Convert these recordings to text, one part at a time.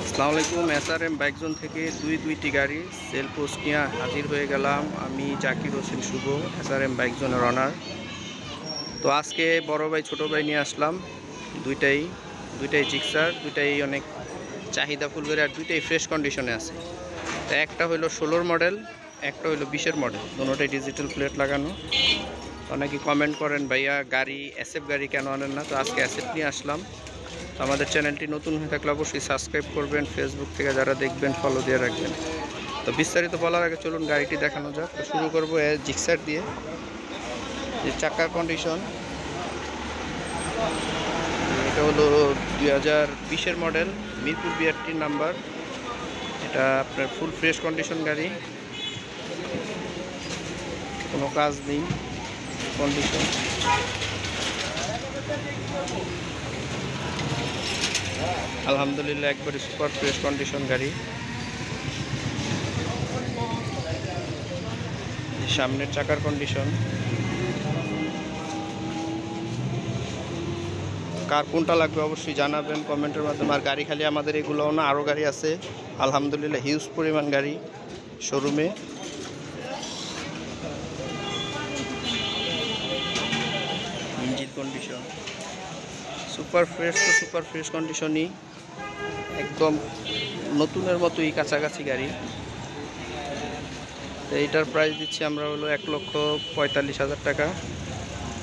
আসসালামু আলাইকুম। SRM bike zone থেকে দুইটি গাড়ি সেল পোস্ট নিয়ে হাজির হয়ে গেলাম। আমি জাকির হোসেন শুভ, SRM বাইক জোনের অনার। তো আজকে বড় ভাই ছোট ভাই নিয়ে আসলাম দুইটাই জিক্সার, দুইটাই অনেক চাহিদা ফুল করে, আর দুইটাই ফ্রেশ কন্ডিশনে আছে। তো একটা হলো 16 মডেল, একটা হলো 20-এর মডেল, দুটোটাই ডিজিটাল প্লেট লাগানো। অনেকে কমেন্ট করেন ভাইয়া গাড়ি SF গাড়ি কেন আনেন না, তো আজকে SF নিয়ে আসলাম। আমাদের চ্যানেলটি নতুন হয়ে থাকলে অবশ্যই সাবস্ক্রাইব করবেন, ফেসবুক থেকে যারা দেখবেন ফলো দিয়ে রাখবেন। তো বিস্তারিত বলার আগে চলুন গাড়িটি দেখানো যাক। তো শুরু করবো জিক্সার দিয়ে। যে চাকার কন্ডিশন, এটা হলো 2020-এর মডেল, মিরপুর BRT নাম্বার। এটা আপনার ফুল ফ্রেশ কন্ডিশন গাড়ি, কোনো কাজ নেই কন্ডিশন। আলহামদুলিল্লাহ একবারে সুপার ফ্রেশ কন্ডিশন গাড়ি। সামনের চাকার কন্ডিশন, কার কোনটা লাগবে অবশ্যই জানাবেন কমেন্টের মাধ্যমে। আর গাড়ি খালি আমাদের এগুলোও না, আরও গাড়ি আছে আলহামদুলিল্লাহ, হিউজ পরিমাণ গাড়ি শোরুমে। ইঞ্জিন কন্ডিশন সুপার ফ্রেশ, তো সুপার ফ্রেশ কন্ডিশনই, একদম নতুনের মতোই কাছাকাছি গাড়ি। তো এইটার প্রাইস দিচ্ছি আমরা হলো 1,45,000 টাকা।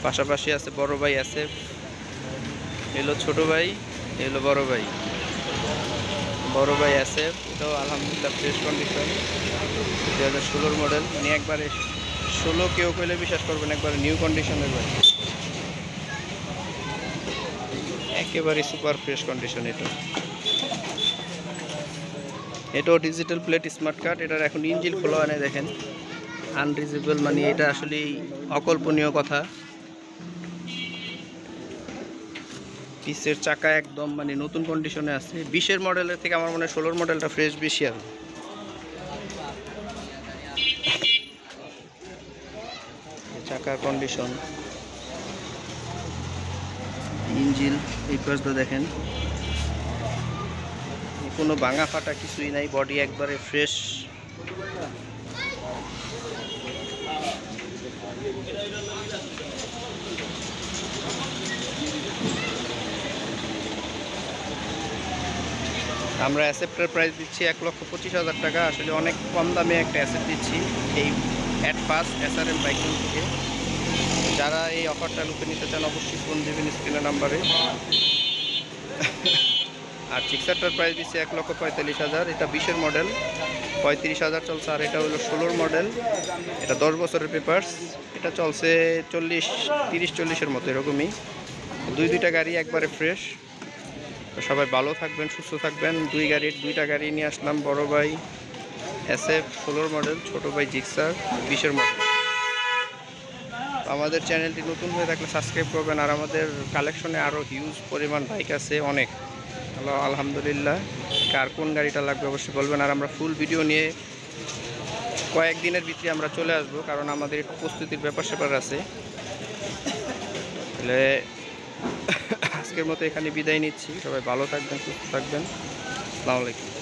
পাশাপাশি আছে বড় ভাই SF, এলো ছোট ভাই, এলো বড় ভাই। বড় ভাই SF, এটাও আলহামদুলিল্লাহ ফ্রেশ কন্ডিশন, 2016 মডেল, মানে একবারে 16 কেউ কইলে বিশ্বাস করবেন, একবারে নিউ কন্ডিশনের ভাই, একেবারে সুপার ফ্রেশ কন্ডিশন। এটাও ডিজিটাল প্লেট স্মার্ট কার্ড। এটার এখন ইঞ্জিন খোলা হয় না, দেখেন আনরিজেবল, মানে এটা আসলে অকল্পনীয় কথা। পিসের চাকা একদম মানে নতুন কন্ডিশনে আছে। 20-এর মডেলের থেকে আমার মনে হয় 16 মডেলটা ফ্রেশ বেশি। আর চাকার কন্ডিশন, ইঞ্জিন এই পাশটা দেখেন, কোনো ভাঙা ফাটা কিছুই নাই, বডি একবারে ফ্রেশ। আমরা অ্যাসেপ্টের প্রাইস দিচ্ছি 1,25,000 টাকা। আসলে অনেক কম দামে একটা অ্যাসেট দিচ্ছি এই অ্যাডভান্স SRM বাইক থেকে। যারা এই অফারটা লুকে নিতে চান অবশ্যই ফোন দেবেন স্ক্রিনের নাম্বারে। আর জিক্সারটার প্রাইস দিচ্ছে 1,45,000। এটা 20-এর মডেল, 35,000 চলছে। আর এটা হলো 16 মডেল, এটা 10 বছরের পেপারস। এটা চলছে 30-40-এর মতো এরকমই। দুইটা গাড়ি একবারে ফ্রেশ। তো সবাই ভালো থাকবেন, সুস্থ থাকবেন। দুইটা গাড়ি নিয়ে আসলাম, বড় ভাই SF 16 মডেল, ছোট ভাই জিক্সার 20-এর মডেল। আমাদের চ্যানেলটি নতুন হয়ে থাকলে সাবস্ক্রাইব করবেন। আর আমাদের কালেকশনে আরও হিউজ পরিমাণ বাইক আছে অনেক। হ্যালো আলহামদুলিল্লাহ, কার কোন গাড়িটা লাগবে অবশ্যই বলবেন। আর আমরা ফুল ভিডিও নিয়ে কয়েকদিনের ভিতরে আমরা চলে আসবো, কারণ আমাদের একটু প্রস্তুতির ব্যাপার আছে। তাহলে আজকের মতো এখানে বিদায় নিচ্ছি। সবাই ভালো থাকবেন, সুস্থ থাকবেন। আসসালামু আলাইকুম।